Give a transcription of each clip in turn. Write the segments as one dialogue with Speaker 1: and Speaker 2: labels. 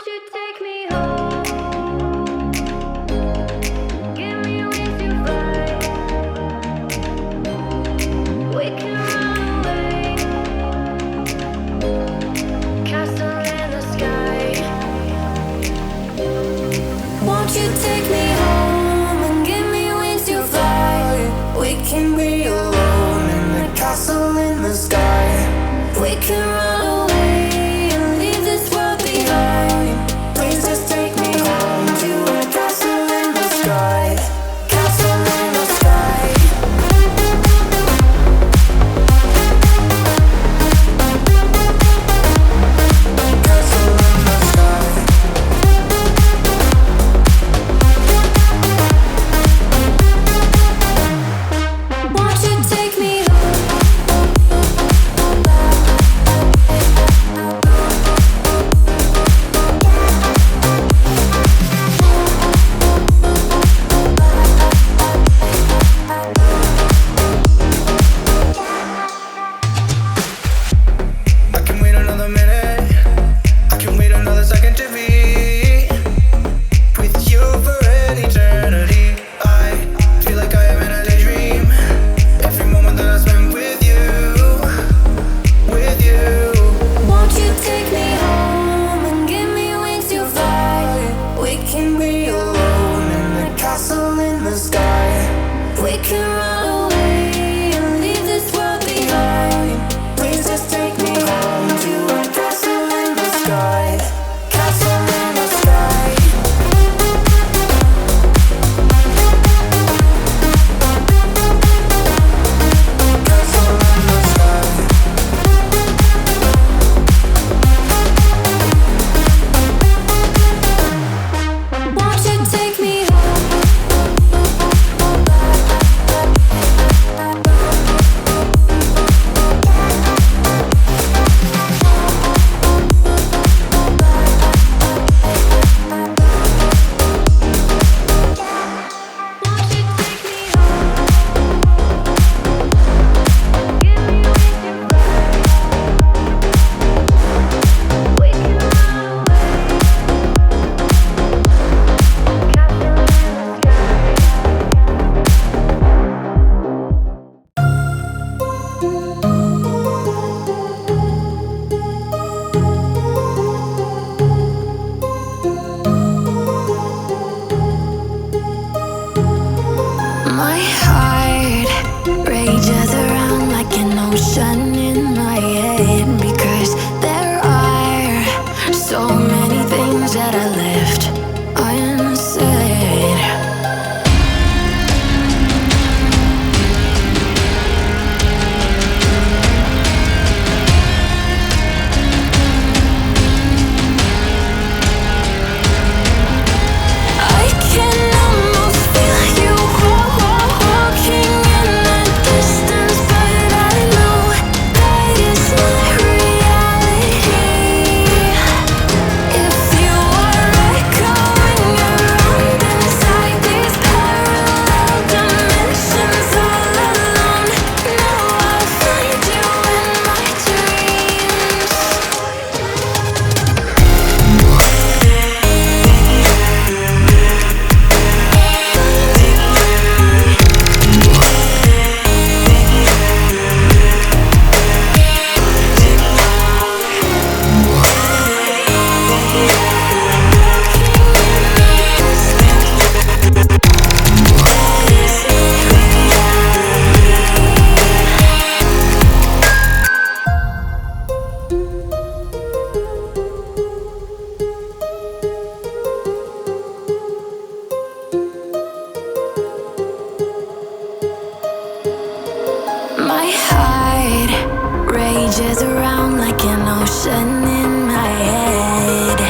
Speaker 1: Won't you take me home? Give me wings to fly. We can run away. Castle in the sky. Won't you take me home and give me wings to fly? We can be alone in the castle in the sky. We can run away and leave this world behind. Please just take me home to a castle in the sky. Castle in the sky. Castle in the sky. Won't you take me home?
Speaker 2: I can wait another minute. I can wait another second to be with you for an eternity. I feel like I am in a daydream. Every moment that I spend with you, with you.
Speaker 1: Won't you take me home and give me wings to fly? We can be alone in the castle in the sky. We can run away and leave this world behind. Please just take me home to a castle in the sky. Castle in the sky. Castle in the sky. Won't you take me home? Won't you take me home? Give me wings to fly. We can run away. Castle in the My heart rages around like an ocean in my head because there are so many things that I left unsaid. I can almost feel you walking in the distance, but I know that is not reality. If you are echoing around inside these parallel dimensions all alone, now I'll find you in my dreams. My heart rages around like an ocean in my head.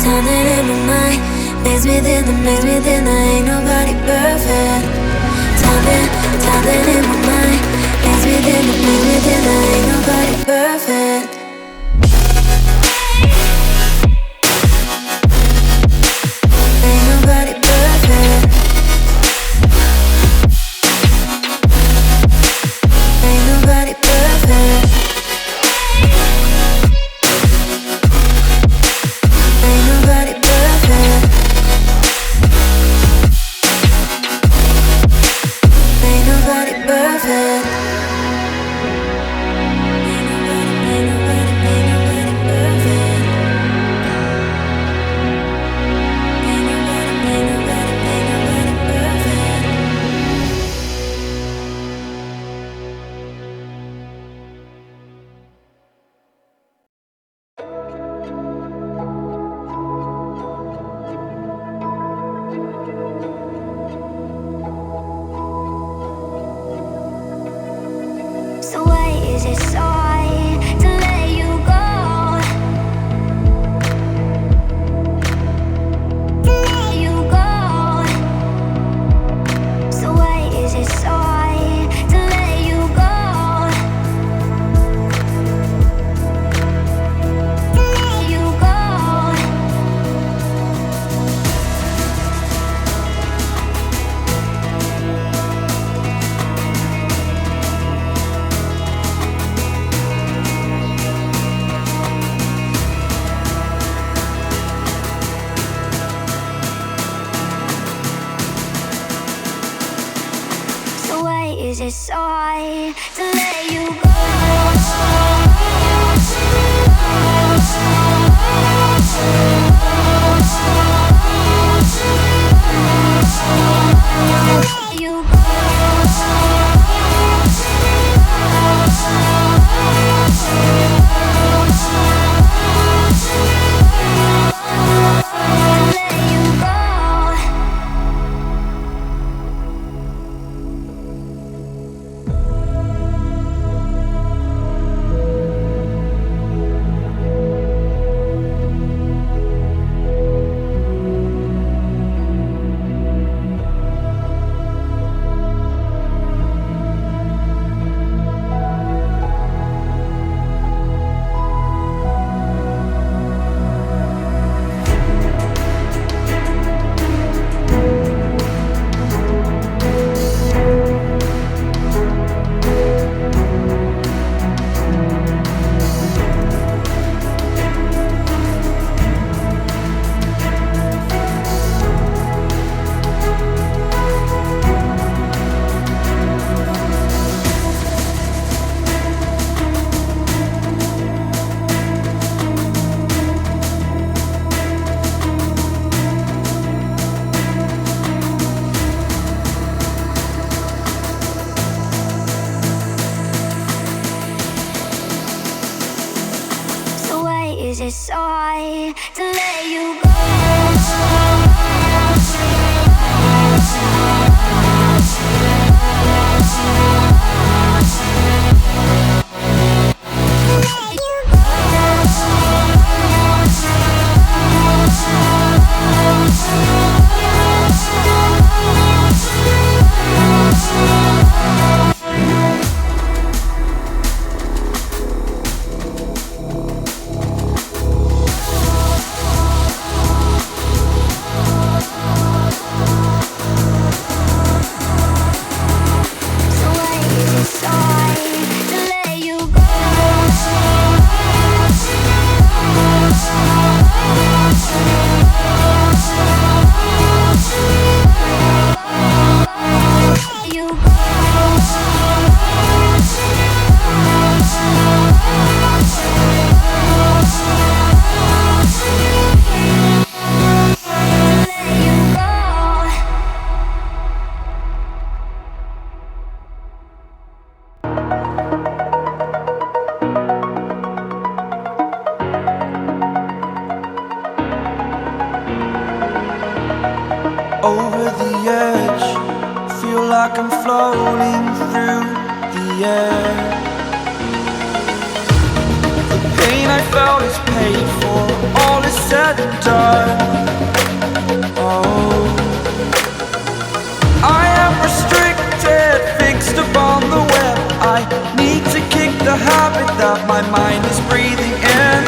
Speaker 1: Turning in my mind, maze within the maze within the ain't nobody perfect. Turning in my mind, maze within the maze within the ain't nobody perfect. Ain't nobody perfect. Ain't nobody perfect. Ain't nobody perfect. Ain't nobody perfect. Ain't nobody perfect. Ain't nobody perfect. So why is it so hard to let you go? To let you go. So why is it so hard to let you go? To let you go. So why is it so hard to let you go? Let you go. Let you go. So why is it so hard to let you go? Let you So why is it so hard to let you go? Let you go. Let you go.
Speaker 2: Over the edge, feel like I'm floating through the air. The
Speaker 3: pain I felt is paid for, all is said and done. Oh, I am restricted, fixed upon the web. I need to kick the habit that my mind is breathing in.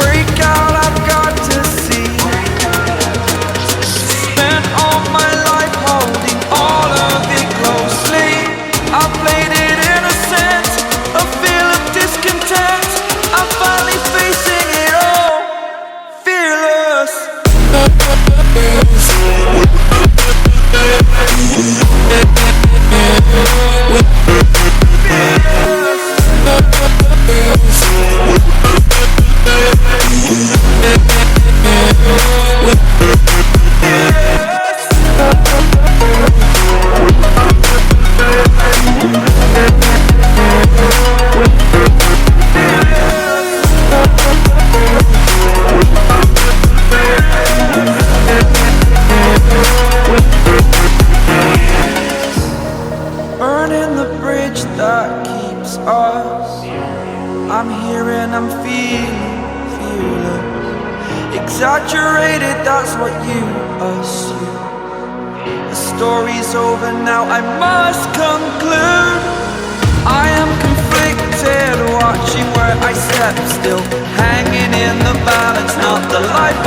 Speaker 3: Break out, I've got to see. Spent all my life holding all of it closely. I played it innocent, a feel of discontent. I'm finally facing it all, fearless. Burning the bridge that keeps us. I'm here and I'm feeling fearless. Exaggerated, that's what you assume. The story's over now, I must conclude. I am conflicted, watching where I step still, hanging in the balance, not the life